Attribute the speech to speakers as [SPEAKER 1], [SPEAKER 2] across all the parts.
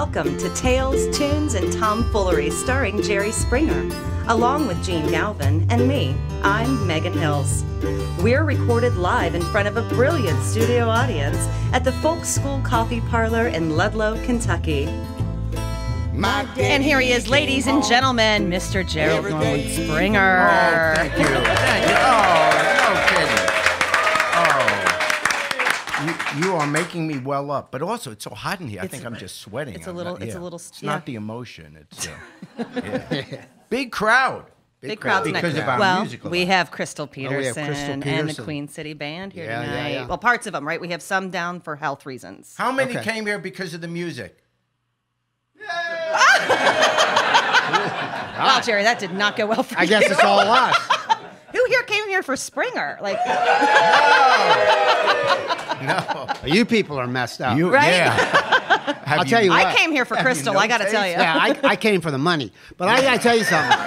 [SPEAKER 1] Welcome to Tales, Tunes, and Tomfoolery starring Jerry Springer, along with Gene Galvin and me. I'm Megan Hills. We're recorded live in front of a brilliant studio audience at the Folk School Coffee Parlor in Ludlow, Kentucky. And here he is, ladies and gentlemen, Mr. Gerald Norman Springer.
[SPEAKER 2] Oh, thank you. Thank you. Oh, no kidding. You are making me well up, but also it's so hot in here. I think I'm just sweating.
[SPEAKER 1] It's a little.
[SPEAKER 2] It's not the emotion. It's big crowd.
[SPEAKER 1] Big crowd
[SPEAKER 2] because of our
[SPEAKER 1] Well,
[SPEAKER 2] musical.
[SPEAKER 1] we have Krystal Peterson,
[SPEAKER 2] Krystal
[SPEAKER 1] and the Queen City Band here tonight.
[SPEAKER 2] Yeah.
[SPEAKER 1] Well, parts of them, right? We have some down for health reasons.
[SPEAKER 2] How many came here because of the music?
[SPEAKER 1] Wow, Jerry, that did not go well for you.
[SPEAKER 3] I guess it's all us.
[SPEAKER 1] Who here came here for Springer? Like,
[SPEAKER 2] No.
[SPEAKER 3] You people are messed up.
[SPEAKER 1] Right?
[SPEAKER 2] Yeah.
[SPEAKER 3] I'll tell you what.
[SPEAKER 1] I came here for Krystal. I got to tell you.
[SPEAKER 3] Yeah, I came for the money. But I got to tell you something.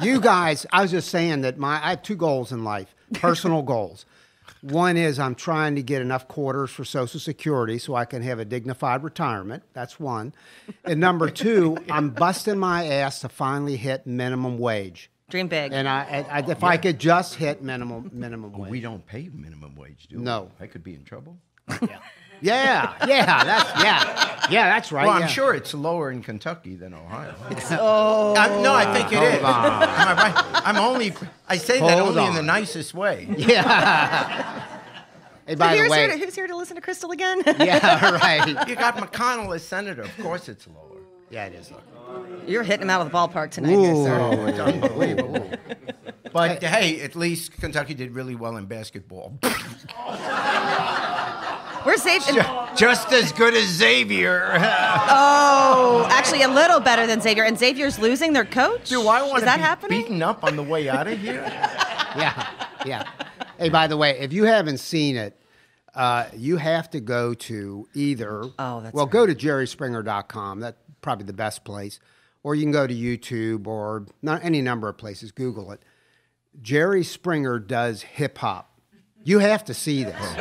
[SPEAKER 3] You guys, I was just saying that I have two goals in life, personal goals. One is I'm trying to get enough quarters for Social Security so I can have a dignified retirement. That's one. And number two, I'm busting my ass to finally hit minimum wage.
[SPEAKER 1] Dream big.
[SPEAKER 3] And if I could just hit minimum wage.
[SPEAKER 2] We don't pay minimum wage, do we?
[SPEAKER 3] No.
[SPEAKER 2] I could be in trouble.
[SPEAKER 3] Yeah, that's right.
[SPEAKER 2] Well, I'm
[SPEAKER 3] yeah.
[SPEAKER 2] sure it's lower in Kentucky than Ohio.
[SPEAKER 1] Oh.
[SPEAKER 2] I think it is. Am I right? I say that
[SPEAKER 3] Hold
[SPEAKER 2] only
[SPEAKER 3] on.
[SPEAKER 2] in the nicest way.
[SPEAKER 3] Yeah. Hey, by the way,
[SPEAKER 1] Who's here to listen to Krystal again?
[SPEAKER 3] yeah, right.
[SPEAKER 2] You got McConnell as senator. Of course it's lower.
[SPEAKER 3] Yeah, it is.
[SPEAKER 1] You're hitting him out of the ballpark tonight, here, sir.
[SPEAKER 2] Oh, it's unbelievable. But hey, at least Kentucky did really well in basketball.
[SPEAKER 1] Where's Xavier?
[SPEAKER 2] Just as good as Xavier.
[SPEAKER 1] Oh, actually, a little better than Xavier. And Xavier's losing their coach?
[SPEAKER 2] Do I want
[SPEAKER 1] Is
[SPEAKER 2] to
[SPEAKER 1] that
[SPEAKER 2] be
[SPEAKER 1] happening?
[SPEAKER 2] beaten up on the way out of here?
[SPEAKER 3] Yeah. Hey, by the way, if you haven't seen it, you have to go to either.
[SPEAKER 1] Oh, that's
[SPEAKER 3] go to jerryspringer.com. That's probably the best place. Or you can go to YouTube or any number of places. Google it. Jerry Springer does hip hop. You have to see this.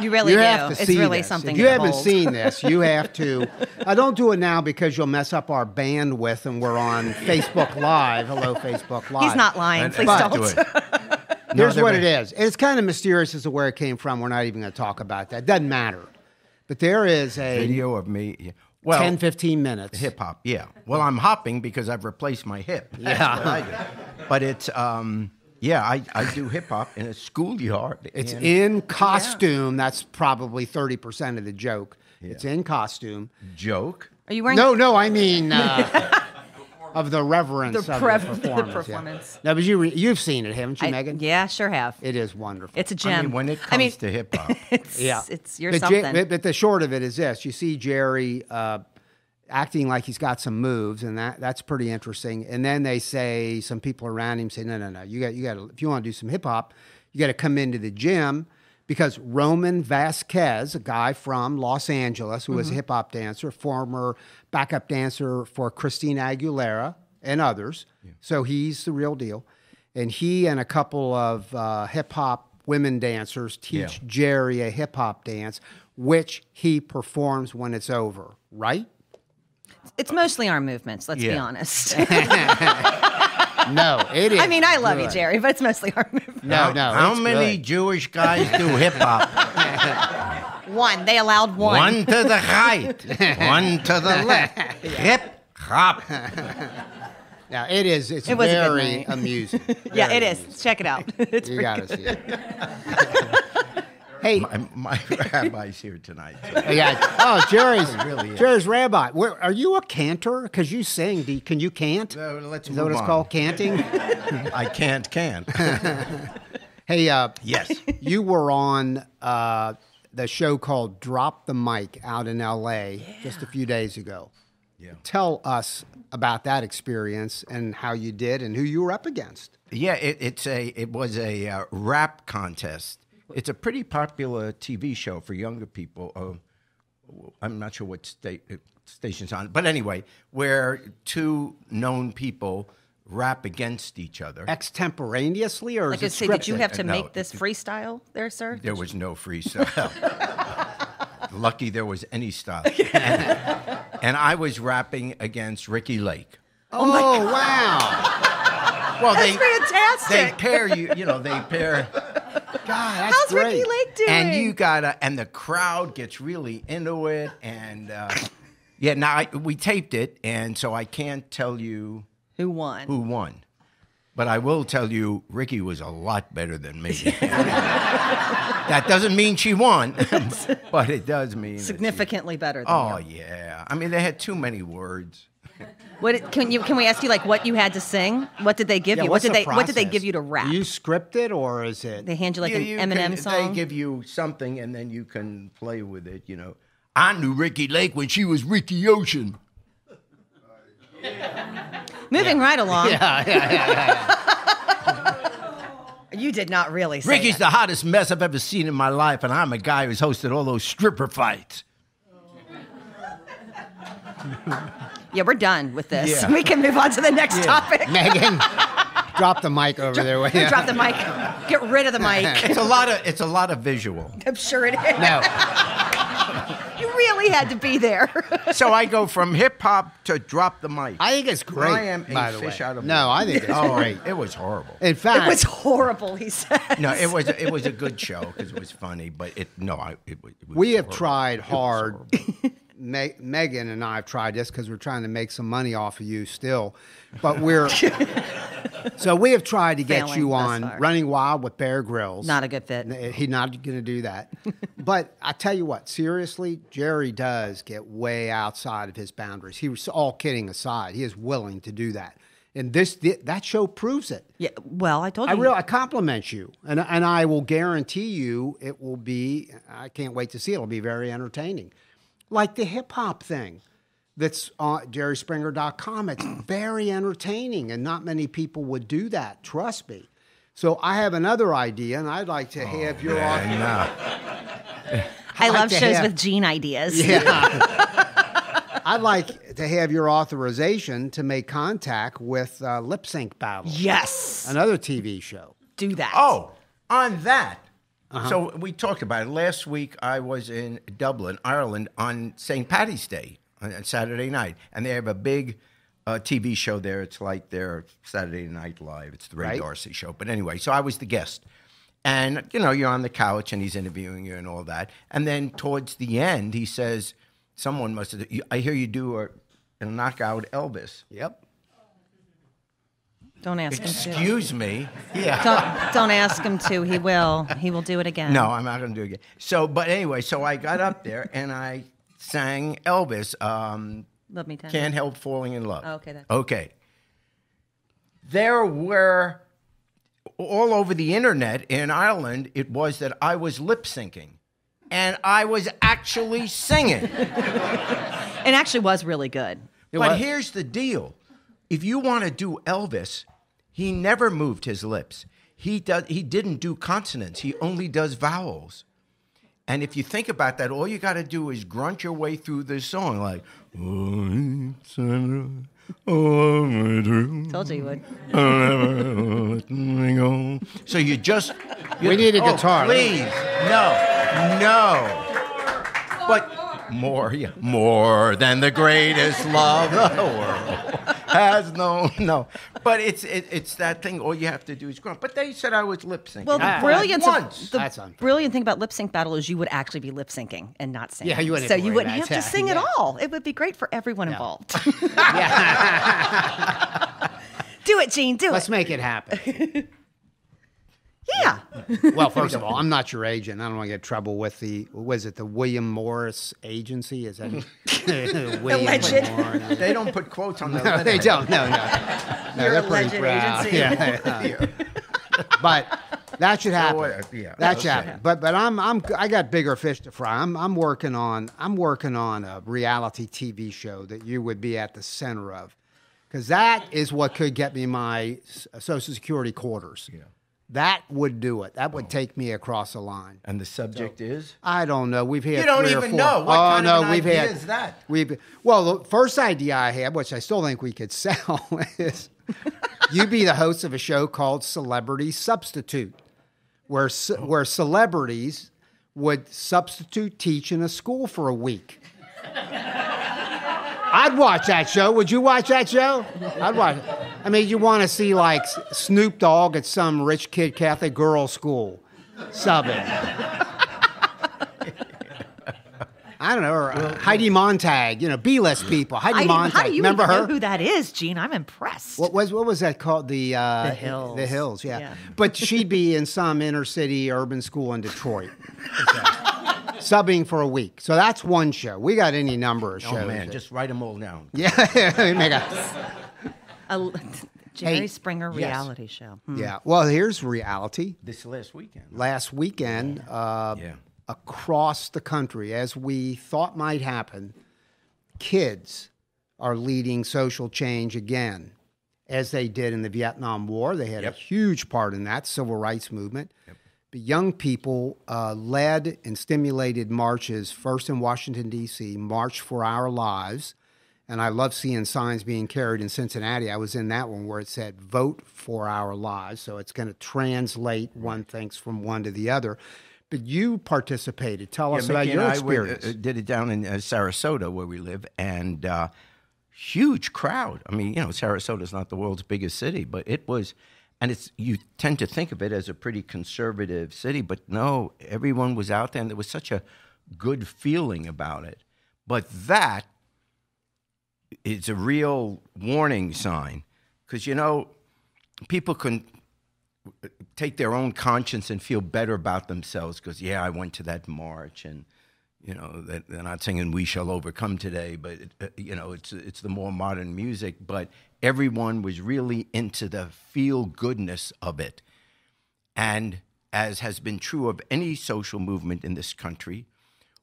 [SPEAKER 1] You really
[SPEAKER 3] You
[SPEAKER 1] do.
[SPEAKER 3] have to
[SPEAKER 1] It's
[SPEAKER 3] see
[SPEAKER 1] really
[SPEAKER 3] this.
[SPEAKER 1] something
[SPEAKER 3] If you
[SPEAKER 1] to
[SPEAKER 3] haven't
[SPEAKER 1] behold.
[SPEAKER 3] seen this, you have to. Don't do it now because you'll mess up our bandwidth and we're on Facebook Live. Hello, Facebook Live.
[SPEAKER 1] He's not lying. Please
[SPEAKER 2] But
[SPEAKER 1] don't.
[SPEAKER 2] do it.
[SPEAKER 3] Here's what it is. It's kind of mysterious as to where it came from. We're not even going to talk about that. Doesn't matter. But there is a
[SPEAKER 2] Video of me. Yeah. Well,
[SPEAKER 3] 10, 15 minutes.
[SPEAKER 2] hip hop. Yeah. Well, I'm hopping because I've replaced my hip. That's what I do. But it's I do hip hop in a schoolyard.
[SPEAKER 3] It's in costume. That's probably 30% of the joke.
[SPEAKER 2] Yeah.
[SPEAKER 3] It's in costume.
[SPEAKER 2] Joke.
[SPEAKER 1] Are you wearing
[SPEAKER 3] No, I mean of the reverence of the
[SPEAKER 1] performance?
[SPEAKER 3] Yeah. No, but you've seen it, haven't you, Megan?
[SPEAKER 1] Yeah, sure have.
[SPEAKER 3] It is wonderful.
[SPEAKER 1] It's a gem.
[SPEAKER 2] I mean, when it comes to hip hop.
[SPEAKER 1] You're
[SPEAKER 3] But
[SPEAKER 1] something.
[SPEAKER 3] but the short of it is this: you see Jerry acting like he's got some moves, and that's pretty interesting. And then they say, some people around him say, no, you got if you want to do some hip hop, you got to come into the gym. Because Roman Vasquez, a guy from Los Angeles who was a hip hop dancer, former backup dancer for Christina Aguilera and others, so he's the real deal. And he and a couple of hip hop women dancers teach Jerry a hip hop dance, which he performs when it's over, right?
[SPEAKER 1] It's mostly our movements, let's be honest.
[SPEAKER 3] No, it is.
[SPEAKER 1] I mean, I love you,
[SPEAKER 3] good.
[SPEAKER 1] Jerry, but it's mostly our movements.
[SPEAKER 3] No,
[SPEAKER 2] How
[SPEAKER 3] it's
[SPEAKER 2] many
[SPEAKER 3] good.
[SPEAKER 2] Jewish guys do hip hop?
[SPEAKER 1] One. They allowed one.
[SPEAKER 2] One to the right, one to the left. Hip hop.
[SPEAKER 3] Now it is. It's
[SPEAKER 1] It was a good
[SPEAKER 3] very
[SPEAKER 1] night.
[SPEAKER 3] amusing.
[SPEAKER 1] Yeah,
[SPEAKER 3] Very
[SPEAKER 1] it is.
[SPEAKER 3] amusing.
[SPEAKER 1] Check it out. It's
[SPEAKER 3] You
[SPEAKER 1] pretty
[SPEAKER 3] got to
[SPEAKER 1] good.
[SPEAKER 3] see it. Hey,
[SPEAKER 2] My rabbi's here tonight.
[SPEAKER 3] yeah. Oh, Jerry's
[SPEAKER 2] really is.
[SPEAKER 3] Jerry's rabbi. Are you a cantor? Because you sing. Can you cant?
[SPEAKER 2] Let's
[SPEAKER 3] Is that what
[SPEAKER 2] move
[SPEAKER 3] it's
[SPEAKER 2] on.
[SPEAKER 3] called? Canting.
[SPEAKER 2] I can't.
[SPEAKER 3] Hey,
[SPEAKER 2] Yes.
[SPEAKER 3] you were on the show called Drop the Mic out in L.A. just a few days ago.
[SPEAKER 2] Yeah.
[SPEAKER 3] Tell us about that experience and how you did and who you were up against.
[SPEAKER 2] Yeah, it was a rap contest. It's a pretty popular TV show for younger people. I'm not sure what station's on, but anyway, where two known people rap against each other.
[SPEAKER 3] Extemporaneously, or
[SPEAKER 1] Like
[SPEAKER 3] is
[SPEAKER 1] I
[SPEAKER 3] it
[SPEAKER 1] say, did you
[SPEAKER 3] scripted?
[SPEAKER 1] have to
[SPEAKER 2] No,
[SPEAKER 1] make this freestyle there, sir?
[SPEAKER 2] There was no freestyle. Lucky there was any style. And I was rapping against Ricki Lake.
[SPEAKER 3] Oh, wow.
[SPEAKER 2] Well,
[SPEAKER 1] That's fantastic.
[SPEAKER 2] They pair they pair.
[SPEAKER 3] God, that's
[SPEAKER 1] How's
[SPEAKER 3] great.
[SPEAKER 1] Ricki Lake doing?
[SPEAKER 2] And the crowd gets really into it. And now we taped it, and so I can't tell you
[SPEAKER 1] Who won?
[SPEAKER 2] But I will tell you, Ricki was a lot better than me. That doesn't mean she won, but it does mean
[SPEAKER 1] Significantly better than
[SPEAKER 2] Oh
[SPEAKER 1] you.
[SPEAKER 2] yeah, I mean they had too many words.
[SPEAKER 1] Can we ask you like what you had to sing? What did they give you? What did they give you to rap?
[SPEAKER 3] Do you script it, or is it?
[SPEAKER 1] They hand you like
[SPEAKER 2] You
[SPEAKER 1] an Eminem
[SPEAKER 2] can-
[SPEAKER 1] song?
[SPEAKER 2] They give you something, and then you can play with it. I knew Ricki Lake when she was Ricky Ocean.
[SPEAKER 1] Moving right along.
[SPEAKER 3] Yeah.
[SPEAKER 1] You did not really say
[SPEAKER 2] Ricky's
[SPEAKER 1] it.
[SPEAKER 2] the hottest mess I've ever seen in my life, and I'm a guy who's hosted all those stripper fights.
[SPEAKER 1] Yeah, we're done with this.
[SPEAKER 2] Yeah.
[SPEAKER 1] We can move on to the next topic.
[SPEAKER 3] Megan, drop the mic over there.
[SPEAKER 1] Drop the mic. Get rid of the mic.
[SPEAKER 2] It's a lot of visual.
[SPEAKER 1] I'm sure it is.
[SPEAKER 3] No.
[SPEAKER 1] You really had to be there.
[SPEAKER 2] So I go from hip hop to drop the mic.
[SPEAKER 3] I think it's great.
[SPEAKER 2] I am
[SPEAKER 3] by
[SPEAKER 2] a
[SPEAKER 3] the
[SPEAKER 2] fish
[SPEAKER 3] way.
[SPEAKER 2] out of
[SPEAKER 3] No,
[SPEAKER 2] water.
[SPEAKER 3] I think it's great.
[SPEAKER 2] It was horrible.
[SPEAKER 3] In fact,
[SPEAKER 1] It was horrible, he said.
[SPEAKER 2] No, it was a good show because it was funny, but it was
[SPEAKER 3] we have
[SPEAKER 2] horrible.
[SPEAKER 3] tried
[SPEAKER 2] It was
[SPEAKER 3] hard.
[SPEAKER 2] horrible.
[SPEAKER 3] Megan and I have tried this because we're trying to make some money off of you still, but so we have tried to get
[SPEAKER 1] Failing
[SPEAKER 3] you
[SPEAKER 1] thus
[SPEAKER 3] on
[SPEAKER 1] far.
[SPEAKER 3] Running Wild with Bear Grylls.
[SPEAKER 1] Not a good fit.
[SPEAKER 3] He's not going to do that. But I tell you what, seriously, Jerry does get way outside of his boundaries. He was all kidding aside. He is willing to do that. And that show proves it.
[SPEAKER 1] Yeah, well, I told you.
[SPEAKER 3] I compliment you, and I will guarantee you it will be. I can't wait to see it. It'll be very entertaining, like the hip hop thing that's on JerrySpringer.com. It's very entertaining, and not many people would do that. Trust me. So I have another idea, and I'd like to have your.
[SPEAKER 1] I love
[SPEAKER 3] to
[SPEAKER 1] shows
[SPEAKER 3] have-
[SPEAKER 1] with Gene ideas.
[SPEAKER 3] Yeah. I'd like to have your authorization to make contact with Lip Sync Battle.
[SPEAKER 1] Yes.
[SPEAKER 3] Another TV show.
[SPEAKER 1] Do that.
[SPEAKER 2] Oh, on that. So we talked about it. Last week I was in Dublin, Ireland on St. Paddy's Day on Saturday night. And they have a big TV show there. It's like their Saturday Night Live. It's the Ray
[SPEAKER 3] Right.
[SPEAKER 2] Darcy show. But anyway, so I was the guest. And, you're on the couch and he's interviewing you and all that. And then towards the end, he says, someone must have, I hear you do a knockout Elvis.
[SPEAKER 3] Yep.
[SPEAKER 1] Don't ask him to.
[SPEAKER 2] Excuse me. Yeah.
[SPEAKER 1] Don't ask him to. He will. He will do it again.
[SPEAKER 2] No, I'm not going to do it again. So, but anyway, so I got up there and I sang Elvis,
[SPEAKER 1] Love me, Tanya.
[SPEAKER 2] Can't Help Falling in Love.
[SPEAKER 1] Oh, okay, that's-
[SPEAKER 2] Okay. There were, all over the internet in Ireland, it was that I was lip syncing. And I was actually singing.
[SPEAKER 1] It actually was really good.
[SPEAKER 2] But here's the deal. If you want to do Elvis, he never moved his lips. He didn't do consonants. He only does vowels. And if you think about that, all you got to do is grunt your way through this song like,
[SPEAKER 1] Told you would.
[SPEAKER 2] so you just...
[SPEAKER 3] We need a guitar.
[SPEAKER 2] Please. No. But more than the greatest love the world has known. No. But it's that thing. All you have to do is grunt. But they said I was lip syncing.
[SPEAKER 1] Well, the brilliance
[SPEAKER 2] once.
[SPEAKER 3] That's
[SPEAKER 1] the
[SPEAKER 3] unfair.
[SPEAKER 1] brilliant thing about lip sync battle is you would actually be lip syncing and not singing.
[SPEAKER 3] Yeah, you wouldn't
[SPEAKER 1] so
[SPEAKER 3] have to
[SPEAKER 1] you
[SPEAKER 3] worry
[SPEAKER 1] wouldn't
[SPEAKER 3] about
[SPEAKER 1] have to
[SPEAKER 3] that.
[SPEAKER 1] sing
[SPEAKER 3] Yeah.
[SPEAKER 1] at all. It would be great for everyone involved.
[SPEAKER 3] Yeah.
[SPEAKER 1] Do it, Gene. Do
[SPEAKER 3] Let's
[SPEAKER 1] it.
[SPEAKER 3] make it happen.
[SPEAKER 1] Yeah.
[SPEAKER 3] Well, first of all, I'm not your agent. I don't want to get in trouble with the William Morris Agency? Is that William
[SPEAKER 1] Alleged.
[SPEAKER 3] Morris?
[SPEAKER 2] They don't put quotes on the
[SPEAKER 3] No, they don't. No,
[SPEAKER 1] Your
[SPEAKER 3] they're pretty
[SPEAKER 1] alleged
[SPEAKER 3] proud.
[SPEAKER 1] agency.
[SPEAKER 3] Yeah. But that should happen.
[SPEAKER 2] yeah,
[SPEAKER 3] That should
[SPEAKER 2] okay.
[SPEAKER 3] happen. But I got bigger fish to fry. I'm working on a reality TV show that you would be at the center of, because that is what could get me my Social Security quarters.
[SPEAKER 2] Yeah.
[SPEAKER 3] That would do it. That would take me across the line.
[SPEAKER 2] And the subject is?
[SPEAKER 3] I don't know. We've had
[SPEAKER 2] You don't
[SPEAKER 3] 3 or
[SPEAKER 2] even
[SPEAKER 3] 4.
[SPEAKER 2] know. What kind of an idea is that?
[SPEAKER 3] Well, the first idea I had, which I still think we could sell, is you be the host of a show called Celebrity Substitute, where celebrities would substitute teach in a school for a week. I'd watch that show. Would you watch that show? I'd watch it. I mean, you want to see like Snoop Dogg at some rich kid Catholic girls' school subbing. I don't know, or Heidi Montag, B-list people. Heidi Montag,
[SPEAKER 4] how do you
[SPEAKER 3] remember
[SPEAKER 4] even
[SPEAKER 3] her?
[SPEAKER 4] know who that is, Gene? I'm impressed.
[SPEAKER 3] What was that called? The
[SPEAKER 4] Hills.
[SPEAKER 3] The Hills, yeah. But she'd be in some inner city urban school in Detroit, subbing for a week. So that's one show. We got any number of shows.
[SPEAKER 2] Oh man, just write them all down.
[SPEAKER 3] Yeah,
[SPEAKER 1] Jerry Springer reality show.
[SPEAKER 3] Yeah. Well, here's reality.
[SPEAKER 2] This last weekend.
[SPEAKER 3] Last weekend, across the country, as we thought might happen, kids are leading social change again, as they did in the Vietnam War. They had a huge part in that civil rights movement. But young people led and stimulated marches, first in Washington, D.C., March for Our Lives. And I love seeing signs being carried in Cincinnati. I was in that one where it said, vote for our lives. So it's going to translate one thinks from one to the other. But you participated. Tell us about your experience.
[SPEAKER 2] I did it down in Sarasota where we live, and huge crowd. I mean, Sarasota's not the world's biggest city, but it was, and you tend to think of it as a pretty conservative city, but no, everyone was out there, and there was such a good feeling about it. But that is a real warning sign, because, people can take their own conscience and feel better about themselves because, I went to that march, and, they're not singing "We Shall Overcome" today, but, it's the more modern music, but everyone was really into the feel-goodness of it. And as has been true of any social movement in this country,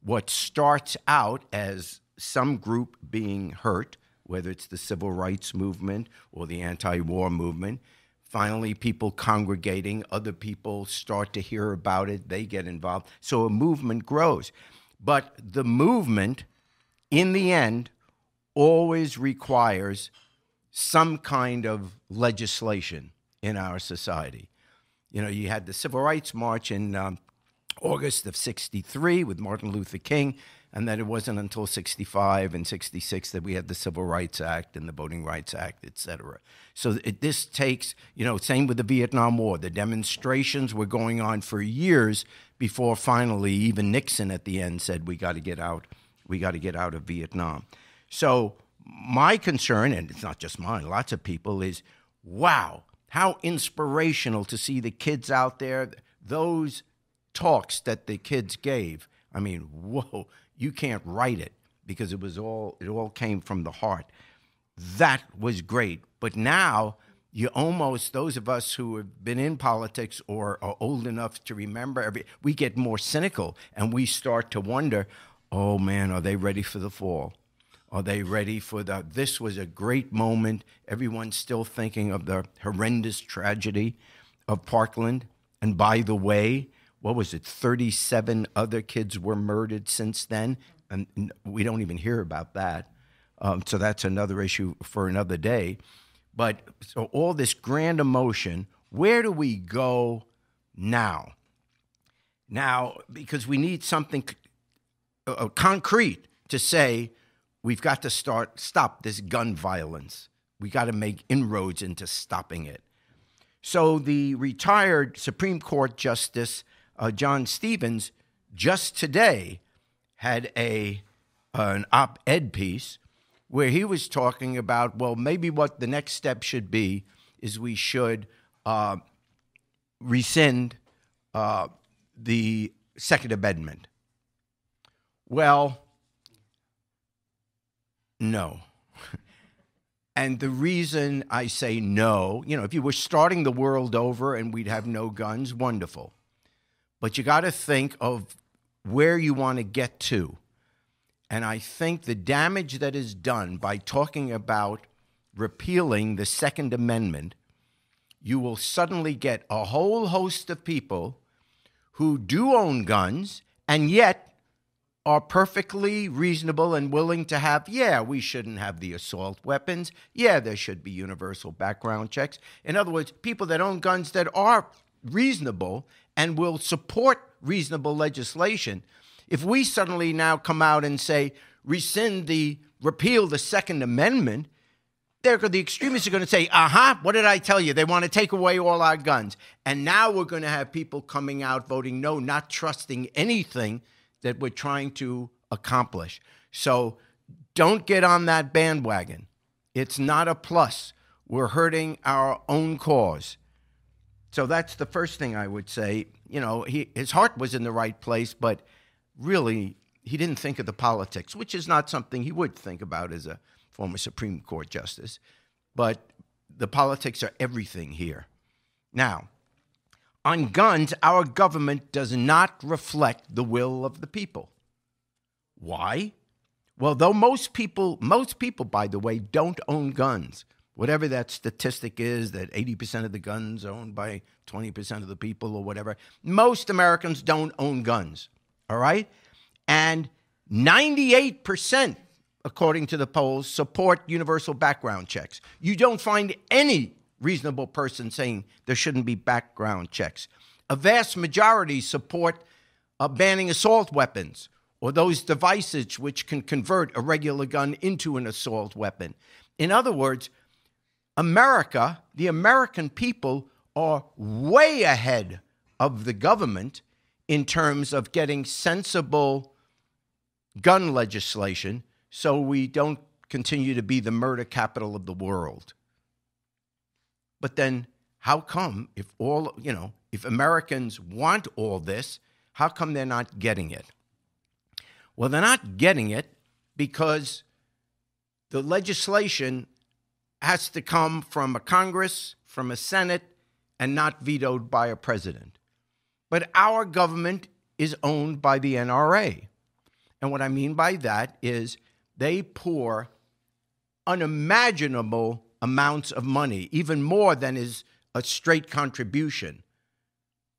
[SPEAKER 2] what starts out as some group being hurt, whether it's the civil rights movement or the anti-war movement, finally people congregating, other people start to hear about it, they get involved. So a movement grows. But the movement, in the end, always requires some kind of legislation in our society. You had the Civil Rights March in August of '63 with Martin Luther King, and then it wasn't until '65 and '66 that we had the Civil Rights Act and the Voting Rights Act, et cetera. So this takes, same with the Vietnam War. The demonstrations were going on for years before finally even Nixon at the end said, we got to get out of Vietnam. So my concern, and it's not just mine, lots of people, is, wow, how inspirational to see the kids out there, those talks that the kids gave. I mean, whoa, you can't write it because it all came from the heart. That was great. But now those of us who have been in politics or are old enough to remember, we get more cynical and we start to wonder, oh man, are they ready for the fall? Are they ready for this was a great moment. Everyone's still thinking of the horrendous tragedy of Parkland. And by the way, 37 other kids were murdered since then, and we don't even hear about that. So that's another issue for another day. But so all this grand emotion, where do we go now? Now, because we need something concrete to say, we've got to stop this gun violence. We got to make inroads into stopping it. So the retired Supreme Court Justice John Stevens just today had an op-ed piece where he was talking about, well, maybe what the next step should be is we should rescind the Second Amendment. Well, no. And the reason I say no, if you were starting the world over and we'd have no guns, wonderful. But you got to think of where you want to get to. And I think the damage that is done by talking about repealing the Second Amendment, you will suddenly get a whole host of people who do own guns and yet are perfectly reasonable and willing to have, we shouldn't have the assault weapons. There should be universal background checks. In other words, people that own guns that are reasonable and will support reasonable legislation, if we suddenly now come out and say, repeal the Second Amendment, the extremists are going to say, what did I tell you? They want to take away all our guns. And now we're going to have people coming out voting no, not trusting anything that we're trying to accomplish. So don't get on that bandwagon. It's not a plus. We're hurting our own cause. So that's the first thing I would say. You know, his heart was in the right place, but really he didn't think of the politics, which is not something he would think about as a former Supreme Court justice. But the politics are everything here. Now, on guns, our government does not reflect the will of the people. Why? Well, though most people, by the way, don't own guns. Whatever that statistic is, that 80% of the guns owned by 20% of the people or whatever, most Americans don't own guns, all right? And 98%, according to the polls, support universal background checks. You don't find any reasonable person saying there shouldn't be background checks. A vast majority support banning assault weapons or those devices which can convert a regular gun into an assault weapon. In other words, America, the American people, are way ahead of the government in terms of getting sensible gun legislation so we don't continue to be the murder capital of the world. But then how come if Americans want all this, how come they're not getting it? Well, they're not getting it because the legislation has to come from a Congress, from a Senate, and not vetoed by a president. But our government is owned by the NRA. And what I mean by that is they pour unimaginable amounts of money, even more than is a straight contribution.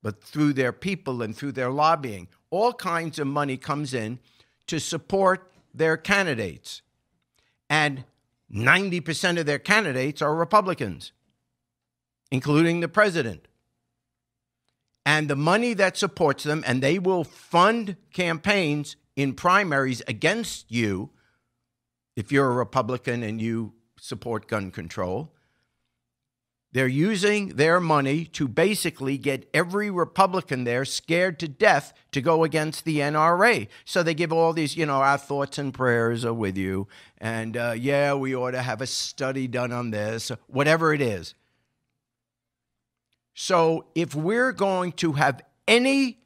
[SPEAKER 2] But through their people and through their lobbying, all kinds of money comes in to support their candidates. And 90% of their candidates are Republicans, including the president. And the money that supports them, and they will fund campaigns in primaries against you if you're a Republican and you support gun control. They're using their money to basically get every Republican there scared to death to go against the NRA. So they give all these, our thoughts and prayers are with you. And we ought to have a study done on this, whatever it is. So if we're going to have any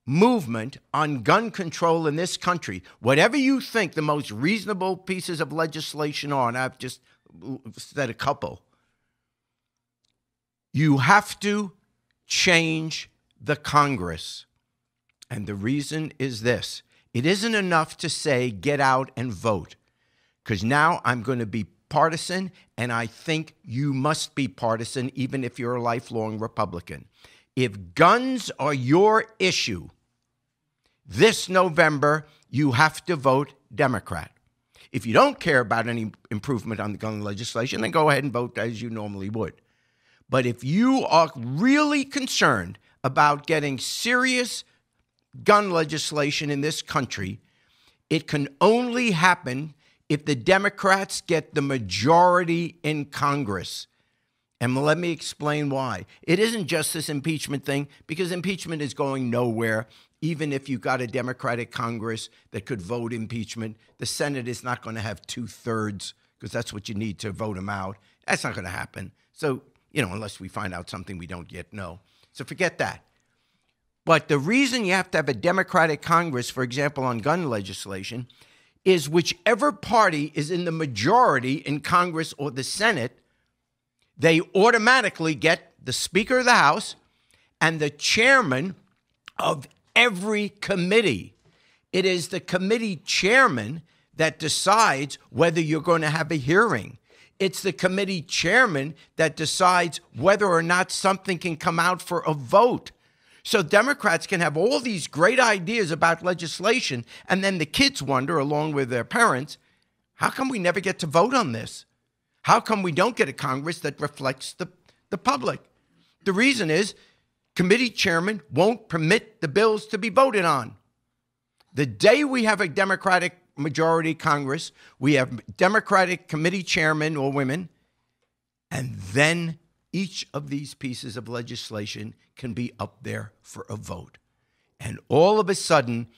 [SPEAKER 2] movement on gun control in this country, whatever you think the most reasonable pieces of legislation are, and I've just said a couple, you have to change the Congress. And the reason is this. It isn't enough to say, get out and vote, because now I'm going to be partisan, and I think you must be partisan even if you're a lifelong Republican. If guns are your issue, this November, you have to vote Democrat. If you don't care about any improvement on the gun legislation, then go ahead and vote as you normally would. But if you are really concerned about getting serious gun legislation in this country, it can only happen if the Democrats get the majority in Congress. And let me explain why. It isn't just this impeachment thing, because impeachment is going nowhere. Even if you got a Democratic Congress that could vote impeachment, the Senate is not going to have 2/3, because that's what you need to vote them out. That's not going to happen. So, unless we find out something we don't yet know. So forget that. But the reason you have to have a Democratic Congress, for example, on gun legislation, is whichever party is in the majority in Congress or the Senate, they automatically get the Speaker of the House and the chairman of every committee. It is the committee chairman that decides whether you're going to have a hearing. It's the committee chairman that decides whether or not something can come out for a vote. So Democrats can have all these great ideas about legislation, and then the kids wonder, along with their parents, how come we never get to vote on this? How come we don't get a Congress that reflects the public? The reason is committee chairman won't permit the bills to be voted on. The day we have a Democratic majority Congress, we have Democratic committee chairmen or women, and then each of these pieces of legislation can be up there for a vote. And all of a sudden,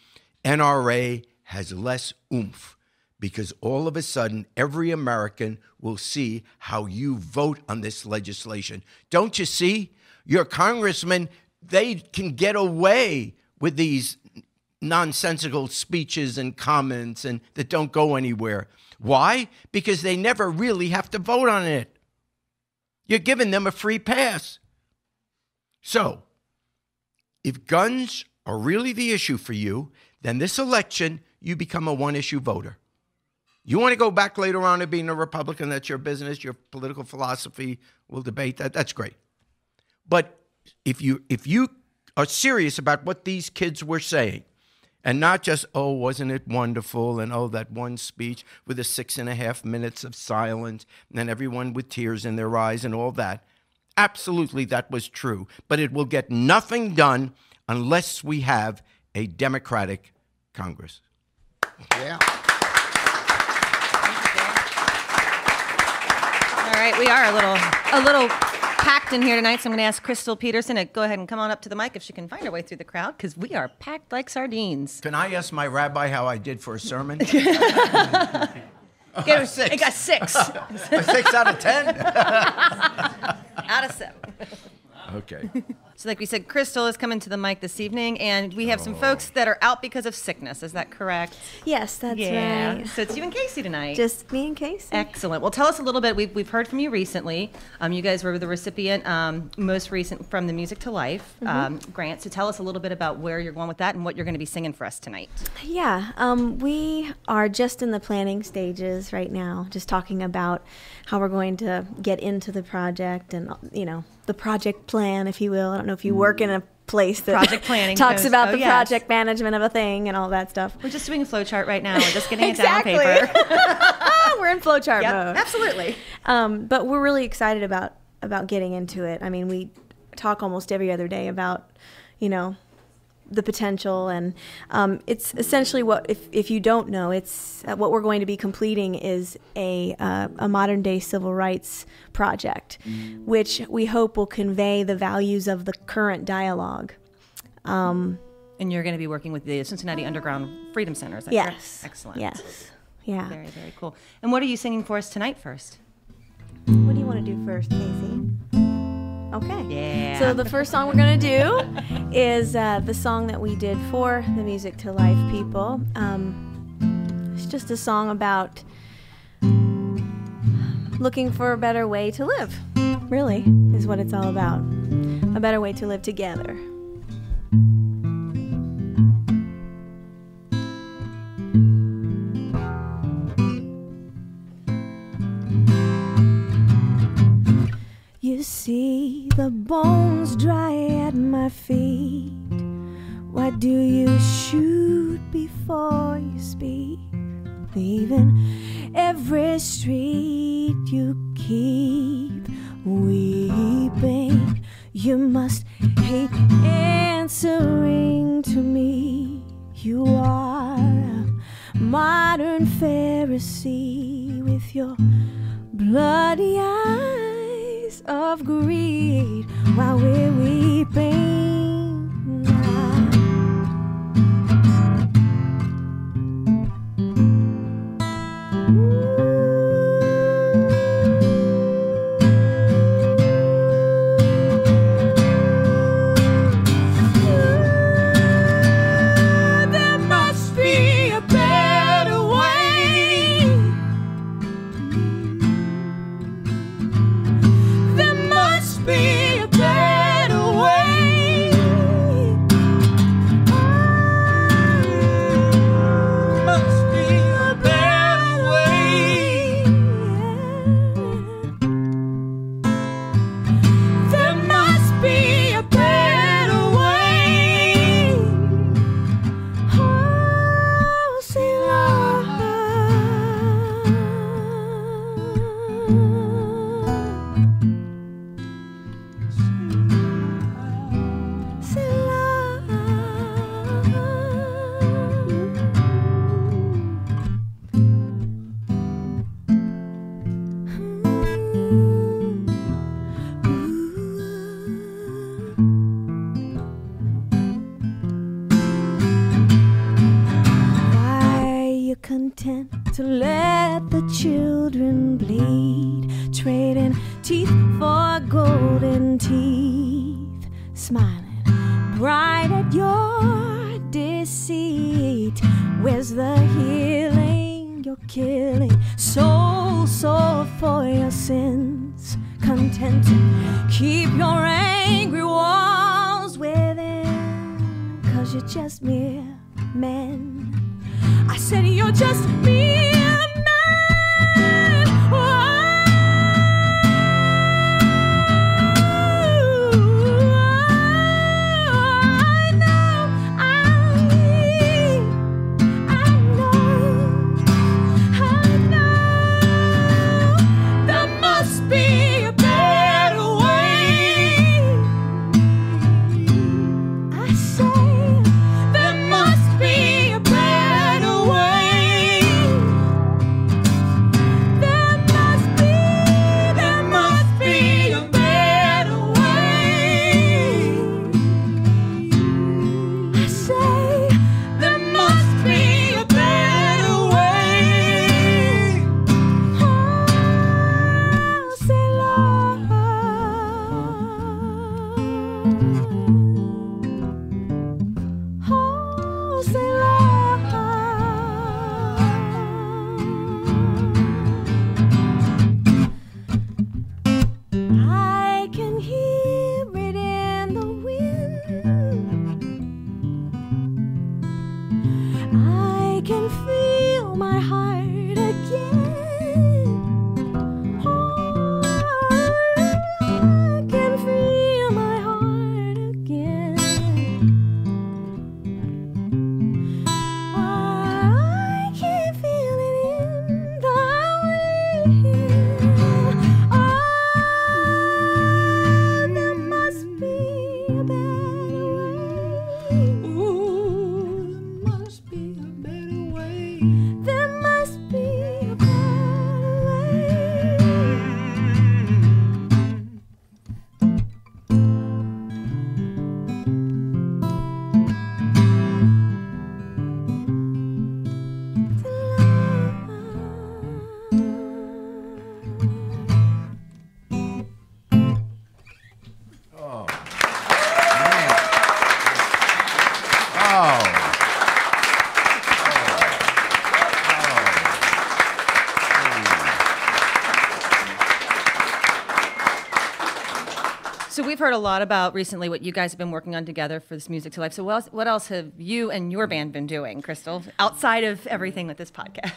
[SPEAKER 2] NRA has less oomph, because all of a sudden, every American will see how you vote on this legislation. Don't you see? Your congressmen, they can get away with these nonsensical speeches and comments and that don't go anywhere. Why? Because they never really have to vote on it. You're giving them a free pass. So, if guns are really the issue for you, then this election, you become a one-issue voter. You want to go back later on to being a Republican, that's your business, your political philosophy, we'll debate that, that's great. But if you are serious about what these kids were saying, and not just, oh, wasn't it wonderful, and oh, that one speech with the 6.5 minutes of silence, and then everyone with tears in their eyes and all that, absolutely that was true. But it will get nothing done unless we have a Democratic Congress.
[SPEAKER 3] Yeah.
[SPEAKER 1] All right, we are a little packed in here tonight, so I'm going to ask Krystal Peterson to go ahead and come on up to the mic if she can find her way through the crowd, because we are packed like sardines.
[SPEAKER 2] Can I ask my rabbi how I did for a sermon?
[SPEAKER 1] Six. It got 6.
[SPEAKER 2] A 6 out of 10?
[SPEAKER 1] Out of 7.
[SPEAKER 2] Okay.
[SPEAKER 1] So like we said, Krystal is coming to the mic this evening, and we have some folks that are out because of sickness. Is that correct?
[SPEAKER 5] Yes, that's right.
[SPEAKER 1] So it's you and Casey tonight.
[SPEAKER 5] Just me and Casey.
[SPEAKER 1] Excellent. Well, tell us a little bit. We've heard from you recently. You guys were the recipient, most recent, from the Music to Life grant. So tell us a little bit about where you're going with that and what you're going to be singing for us tonight.
[SPEAKER 5] Yeah, we are just in the planning stages right now, just talking about how we're going to get into the project and, the project plan, if you will. I don't know if you work in a place that
[SPEAKER 1] project planning
[SPEAKER 5] talks about the
[SPEAKER 1] yes.
[SPEAKER 5] project management of a thing and all that stuff.
[SPEAKER 1] We're just doing a flow chart right now. We're just getting
[SPEAKER 5] exactly.
[SPEAKER 1] it down on paper.
[SPEAKER 5] We're in flow chart mode.
[SPEAKER 1] Absolutely.
[SPEAKER 5] But we're really excited about getting into it. I mean, we talk almost every other day about, the potential, and it's essentially what, if you don't know, it's what we're going to be completing is a modern day civil rights project, which we hope will convey the values of the current dialogue.
[SPEAKER 1] And you're going to be working with the Cincinnati Underground Freedom Center, is that
[SPEAKER 5] yes.
[SPEAKER 1] correct? Excellent.
[SPEAKER 5] Yes. Yeah.
[SPEAKER 1] Very, very cool. And what are you singing for us tonight first?
[SPEAKER 5] What do you want to do first, Casey? Okay.
[SPEAKER 1] Yeah.
[SPEAKER 5] So the first song we're going to do is the song that we did for the Music to Life people. It's just a song about looking for a better way to live, really, is what it's all about. A better way to live together. You see the bones dry at my feet. Why do you shoot before you speak? Leaving every street you keep weeping. You must hate answering to me. You are a modern Pharisee with your bloody eyes of greed while we're weeping now. There must be a better way. There must be a better way. right at your deceit. Where's the healing you're killing? Soul for your sins, content to keep your angry walls within. 'Cause you're just mere men. I said you're just mere men.
[SPEAKER 1] So we've heard a lot about recently what you guys have been working on together for this Music to Life. So what else have you and your band been doing, Krystal, outside of everything with this podcast?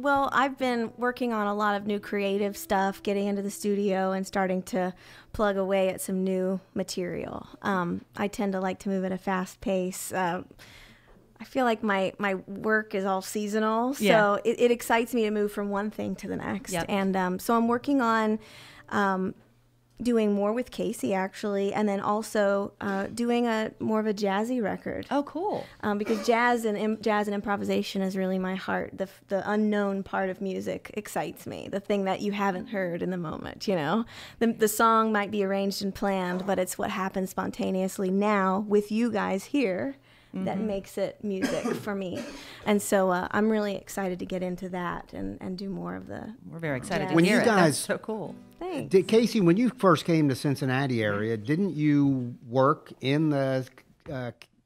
[SPEAKER 5] Well, I've been working on a lot of new creative stuff, getting into the studio and starting to plug away at some new material. I tend to like to move at a fast pace. I feel like my work is all seasonal, so it excites me to move from one thing to the next. Yep. And so I'm working on doing more with Casey, actually, and then also doing more of a jazzy record.
[SPEAKER 1] Oh, cool!
[SPEAKER 5] Because jazz and improvisation is really my heart. The unknown part of music excites me. The thing that you haven't heard in the moment. You know, the song might be arranged and planned, but it's what happens spontaneously now with you guys here. Mm-hmm. That makes it music for me. And so I'm really excited to get into that and do more of the...
[SPEAKER 1] We're very excited to
[SPEAKER 3] when
[SPEAKER 1] hear
[SPEAKER 3] you guys,
[SPEAKER 1] it. That's so cool.
[SPEAKER 5] Thanks.
[SPEAKER 3] Casey, when you first came to Cincinnati area, didn't you work in the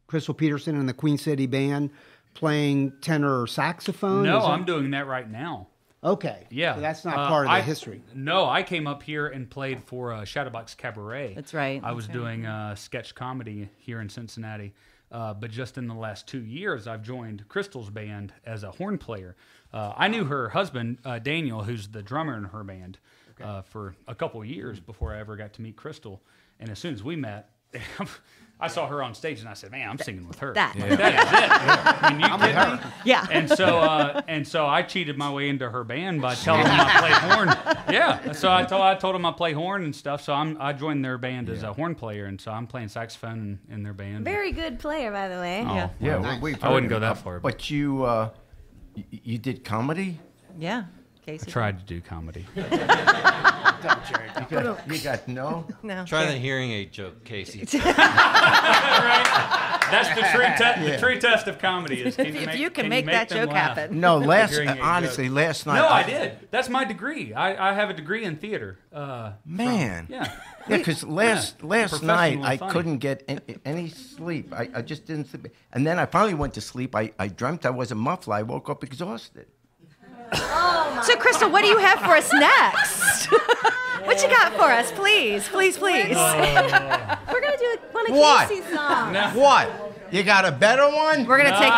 [SPEAKER 3] Krystal Peterson and the Queen City Band playing tenor saxophone?
[SPEAKER 6] No, I'm doing that right now.
[SPEAKER 3] Okay.
[SPEAKER 6] Yeah.
[SPEAKER 3] So that's not part of the history.
[SPEAKER 6] No, I came up here and played for Shadowbox Cabaret.
[SPEAKER 1] That's right.
[SPEAKER 6] I was doing sketch comedy here in Cincinnati. But just in the last 2 years, I've joined Krystal's band as a horn player. I knew her husband, Daniel, who's the drummer in her band, for a couple of years before I ever got to meet Krystal. And as soon as we met, I saw her on stage and I said, "Man, I'm singing with her. That is it." I mean, you kidding me?
[SPEAKER 1] Yeah.
[SPEAKER 6] And so I cheated my way into her band by telling them I play horn. Yeah. So I told them I play horn and stuff. So I joined their band as a horn player, and so I'm playing saxophone in their band.
[SPEAKER 5] Very good player, by the way.
[SPEAKER 6] Oh,
[SPEAKER 2] Yeah,
[SPEAKER 6] well,
[SPEAKER 2] we've
[SPEAKER 6] I wouldn't
[SPEAKER 2] heard
[SPEAKER 6] go that
[SPEAKER 2] of-
[SPEAKER 6] far.
[SPEAKER 2] But you did comedy?
[SPEAKER 1] Yeah.
[SPEAKER 6] I
[SPEAKER 1] Casey.
[SPEAKER 6] tried to do comedy.
[SPEAKER 2] You got no?
[SPEAKER 1] No.
[SPEAKER 7] Try the hearing aid joke, Casey.
[SPEAKER 6] Right? That's the true test of comedy. Is
[SPEAKER 4] If you can make that
[SPEAKER 6] them
[SPEAKER 4] joke
[SPEAKER 6] laugh?
[SPEAKER 4] happen.
[SPEAKER 2] No,
[SPEAKER 6] During a
[SPEAKER 2] honestly,
[SPEAKER 6] joke.
[SPEAKER 2] last night.
[SPEAKER 6] No, I did. That's my degree. I have a degree in theater.
[SPEAKER 2] Man.
[SPEAKER 6] Yeah.
[SPEAKER 2] Yeah, because last night
[SPEAKER 6] Professionally
[SPEAKER 2] I
[SPEAKER 6] funny.
[SPEAKER 2] couldn't get any sleep. I just didn't sleep. And then I finally went to sleep. I dreamt I was a muffler. I woke up exhausted.
[SPEAKER 1] So, Krystal, what do you have for us next? What you got for us? Please, please, please.
[SPEAKER 5] We're gonna do one of
[SPEAKER 2] What?
[SPEAKER 5] Casey's songs.
[SPEAKER 2] What? You got a better one?
[SPEAKER 4] We're gonna take.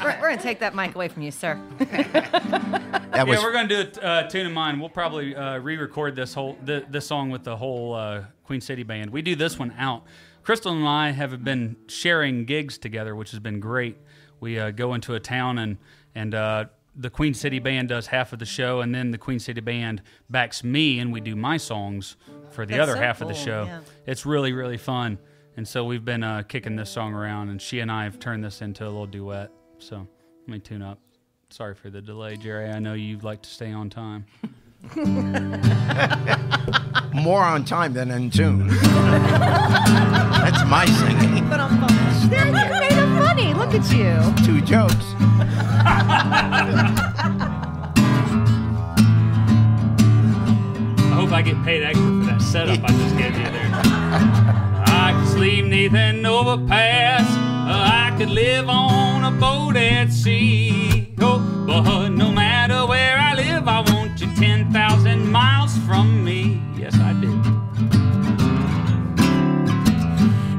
[SPEAKER 4] We're gonna take that mic away from you, sir.
[SPEAKER 2] That was,
[SPEAKER 6] Yeah, we're gonna do a tune of mine. We'll probably re-record this song with the whole Queen City Band. We do this one out. Krystal and I have been sharing gigs together, which has been great. We go into a town and the Queen City Band does half of the show, and then the Queen City Band backs me, and we do my songs for the other
[SPEAKER 4] so
[SPEAKER 6] half of the
[SPEAKER 4] cool,
[SPEAKER 6] show.
[SPEAKER 4] yeah.
[SPEAKER 6] It's really, really fun. And so we've been kicking this song around, and she and I have turned this into a little duet. So let me tune up. Sorry for the delay, Jerry. I know you'd like to stay on time.
[SPEAKER 2] more on time than in tune. That's my singing.
[SPEAKER 4] But I'm fun. There, you made it funny. Look at you.
[SPEAKER 2] 2 jokes.
[SPEAKER 6] I hope I get paid extra for that setup I just gave you there. I could sleep neath an overpass. I could live on a boat at sea. Oh, but no matter where I live, I want you 10,000 miles from me. Yes, I do.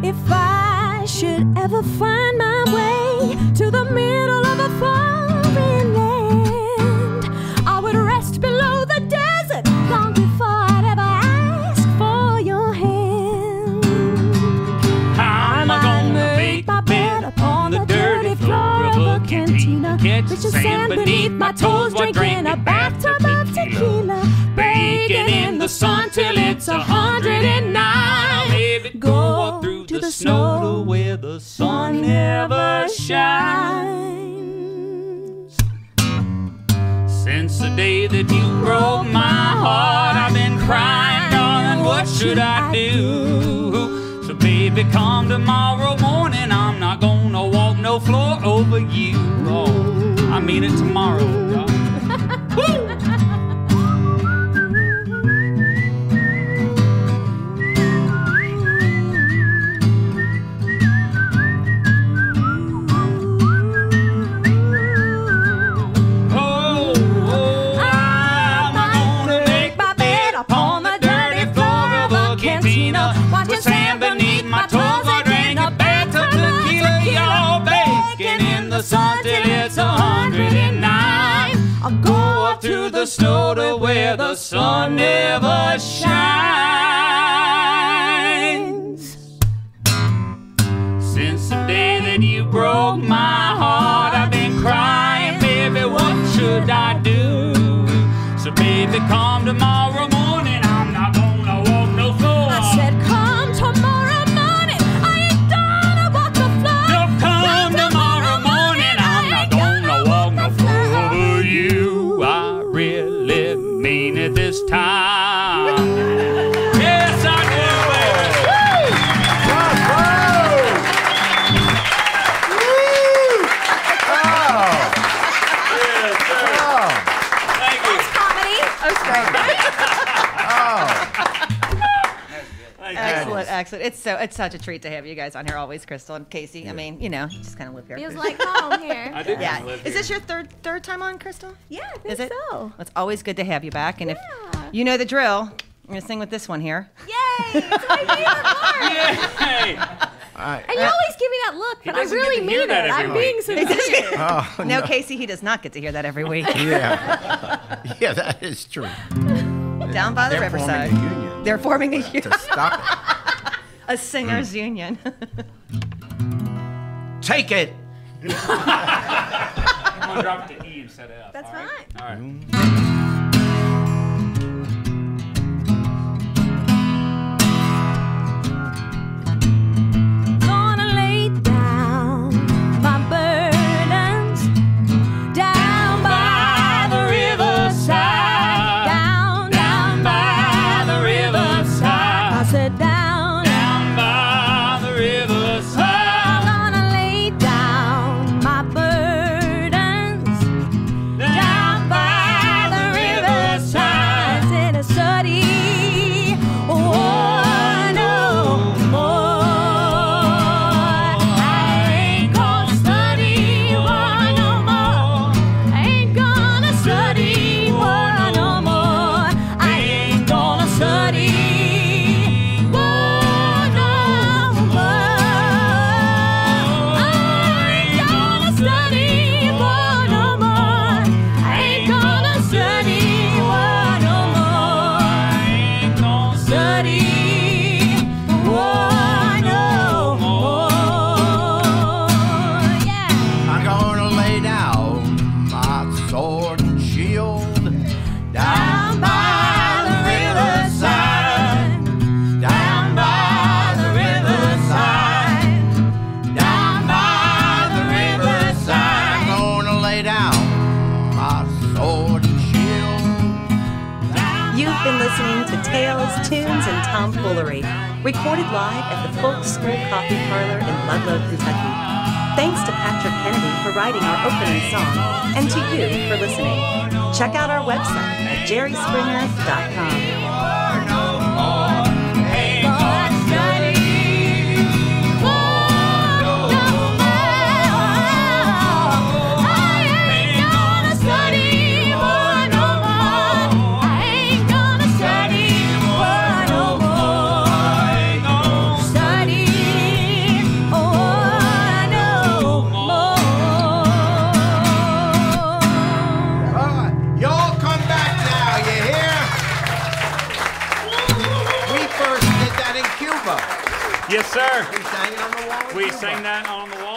[SPEAKER 5] If I should ever find my way to the middle of a foreign land, I would rest below the desert long before I'd ever ask for your hand.
[SPEAKER 6] I'm gonna make my bed upon the dirty floor of a cantina. Catch the sand beneath my toes while drinking a bathtub of tequila. Baking in the sun till it's 109. Baby, go up through the snow to where the sun never shines. Since the day that you broke my heart, I've been crying, darling, what should I do? So baby, come tomorrow morning, I'm not gonna walk no floor over you. Oh, I mean it tomorrow, darling. Woo! With sand beneath my toes, I drank a bathtub tequila. Y'all baking in the sun till it's 109. I'll go up through the snow to where the sun never shines. Since the day that you broke my heart, I've been crying, baby, what should I do? So baby, come tomorrow morning, I'm not gonna walk no floor.
[SPEAKER 5] I said, come tomorrow morning, I ain't gonna walk the floor.
[SPEAKER 6] No, come tomorrow morning, I'm not gonna walk no floor over you. I really mean it this time. Yes, I do, Thank you.
[SPEAKER 5] Comedy.
[SPEAKER 4] Excellent, excellent. It's such a treat to have you guys on here always, Krystal and Casey. I mean, you know, you just kind of live here.
[SPEAKER 5] Feels like home here.
[SPEAKER 6] I did
[SPEAKER 4] Yeah.
[SPEAKER 6] live
[SPEAKER 4] Is
[SPEAKER 6] here.
[SPEAKER 4] this your third time on, Krystal?
[SPEAKER 5] Yeah, I think
[SPEAKER 4] Is it?
[SPEAKER 5] so.
[SPEAKER 4] Well, it's always good to have you back. And
[SPEAKER 5] Yeah.
[SPEAKER 4] if you know the drill, I'm gonna sing with this one here.
[SPEAKER 5] Yay! It's my favorite part.
[SPEAKER 6] Yay!
[SPEAKER 5] And you always give me that look, but I
[SPEAKER 6] doesn't get
[SPEAKER 5] really
[SPEAKER 6] to
[SPEAKER 5] mean
[SPEAKER 6] hear
[SPEAKER 5] it.
[SPEAKER 6] that every
[SPEAKER 5] I'm
[SPEAKER 6] week.
[SPEAKER 5] being sincere.
[SPEAKER 2] Oh,
[SPEAKER 4] No, Casey, he does not get to hear that every week.
[SPEAKER 2] Yeah. Yeah, that is true.
[SPEAKER 4] Down by the
[SPEAKER 2] They're
[SPEAKER 4] riverside.
[SPEAKER 2] forming a union
[SPEAKER 4] They're forming a union.
[SPEAKER 2] to stop
[SPEAKER 4] A singers union.
[SPEAKER 2] it. Take it.
[SPEAKER 6] I'm gonna drop the E instead of F.
[SPEAKER 5] That's
[SPEAKER 6] all right?
[SPEAKER 5] fine.
[SPEAKER 6] All right.
[SPEAKER 5] Gonna lay down my burdens down by the riverside. Down by the riverside. I said down
[SPEAKER 6] Down by the riverside.
[SPEAKER 1] Foolery, recorded live at the Folk School Coffee Parlor in Ludlow, Kentucky. Thanks to Patrick Kennedy for writing our opening song, and to you for listening. Check out our website at jerryspringer.com.
[SPEAKER 6] Yes, sir.
[SPEAKER 2] We sang it on the wall.
[SPEAKER 6] We sang that on the wall.